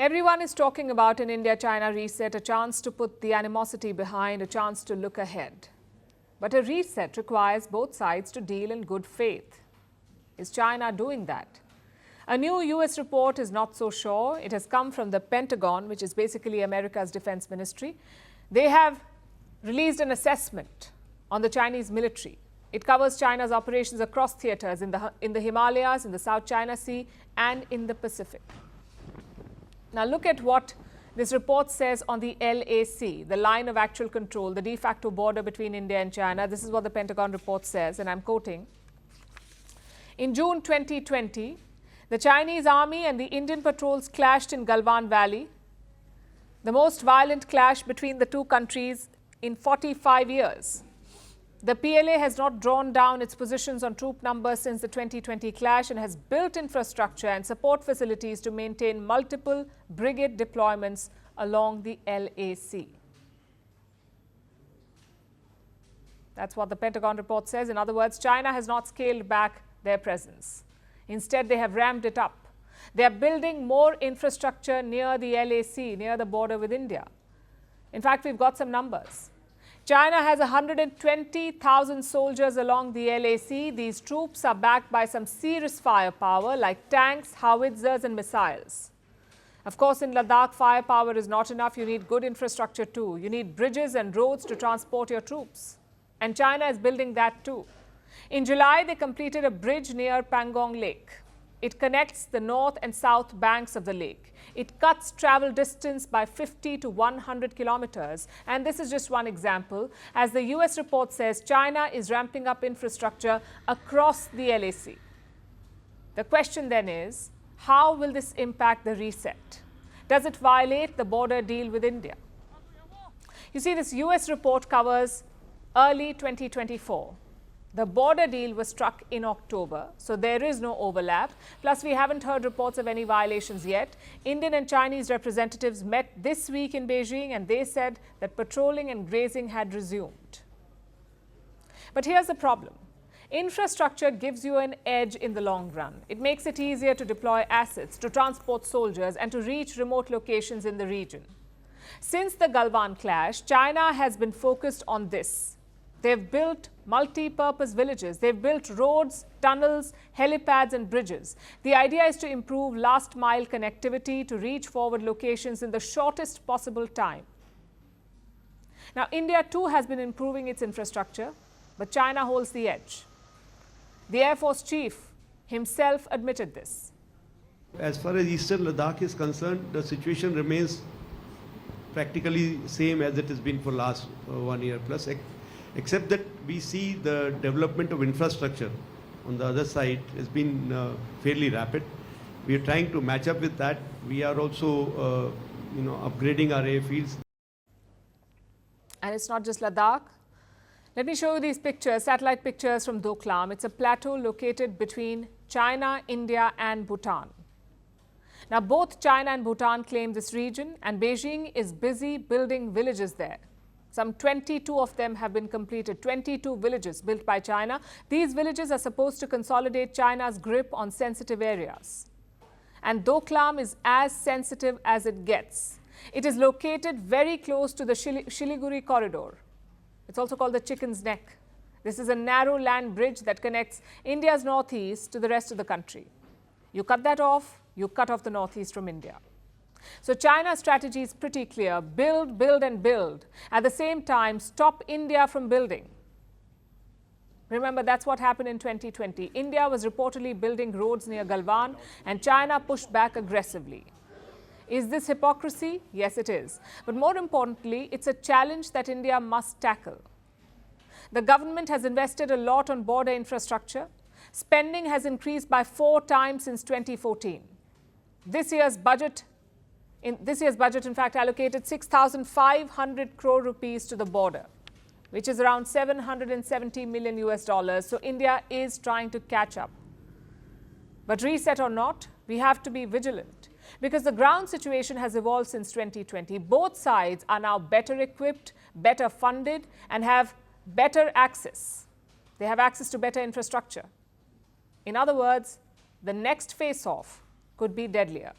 Everyone is talking about an India-China reset, a chance to put the animosity behind, a chance to look ahead. But a reset requires both sides to deal in good faith. Is China doing that? A new US report is not so sure. It has come from the Pentagon, which is basically America's defense ministry. They have released an assessment on the Chinese military. It covers China's operations across theaters in the Himalayas, in the South China Sea, and in the Pacific. Now look at what this report says on the LAC, the line of actual control, the de facto border between India and China. This is what the Pentagon report says, and I'm quoting. In June 2020, the Chinese army and the Indian patrols clashed in Galwan Valley, the most violent clash between the two countries in 45 years. The PLA has not drawn down its positions on troop numbers since the 2020 clash and has built infrastructure and support facilities to maintain multiple brigade deployments along the LAC. That's what the Pentagon report says. In other words, China has not scaled back their presence. Instead, they have ramped it up. They are building more infrastructure near the LAC, near the border with India. In fact, we've got some numbers. China has 120,000 soldiers along the LAC. These troops are backed by some serious firepower like tanks, howitzers and missiles. Of course, in Ladakh, firepower is not enough. You need good infrastructure too. You need bridges and roads to transport your troops. And China is building that too. In July, they completed a bridge near Pangong Lake. It connects the north and south banks of the lake. It cuts travel distance by 50 to 100 kilometers. And this is just one example. As the US report says, China is ramping up infrastructure across the LAC. The question then is, how will this impact the reset? Does it violate the border deal with India? You see, this US report covers early 2024. The border deal was struck in October, so there is no overlap. Plus, we haven't heard reports of any violations yet. Indian and Chinese representatives met this week in Beijing and they said that patrolling and grazing had resumed. But here's the problem. Infrastructure gives you an edge in the long run. It makes it easier to deploy assets, to transport soldiers and to reach remote locations in the region. Since the Galwan clash, China has been focused on this. They've built multi-purpose villages. They've built roads, tunnels, helipads and bridges. The idea is to improve last-mile connectivity to reach forward locations in the shortest possible time. Now, India too has been improving its infrastructure, but China holds the edge. The Air Force chief himself admitted this. As far as Eastern Ladakh is concerned, the situation remains practically same as it has been for last 1 year plus. Except that we see the development of infrastructure on the other side has been fairly rapid. We are trying to match up with that. We are also, upgrading our airfields. And it's not just Ladakh. Let me show you these pictures, satellite pictures from Doklam. It's a plateau located between China, India and Bhutan. Now, both China and Bhutan claim this region, and Beijing is busy building villages there. Some 22 of them have been completed, 22 villages built by China. These villages are supposed to consolidate China's grip on sensitive areas. And Doklam is as sensitive as it gets. It is located very close to the Siliguri corridor. It's also called the Chicken's Neck. This is a narrow land bridge that connects India's northeast to the rest of the country. You cut that off, you cut off the northeast from India. So China's strategy is pretty clear. Build, build and build. At the same time, stop India from building. Remember, that's what happened in 2020. India was reportedly building roads near Galwan and China pushed back aggressively. Is this hypocrisy? Yes, it is. But more importantly, it's a challenge that India must tackle. The government has invested a lot on border infrastructure. Spending has increased by 4 times since 2014. This year's budget, in fact, allocated 6,500 crore rupees to the border, which is around $770 million US. So India is trying to catch up. But reset or not, we have to be vigilant because the ground situation has evolved since 2020. Both sides are now better equipped, better funded, and have better access. They have access to better infrastructure. In other words, the next face-off could be deadlier.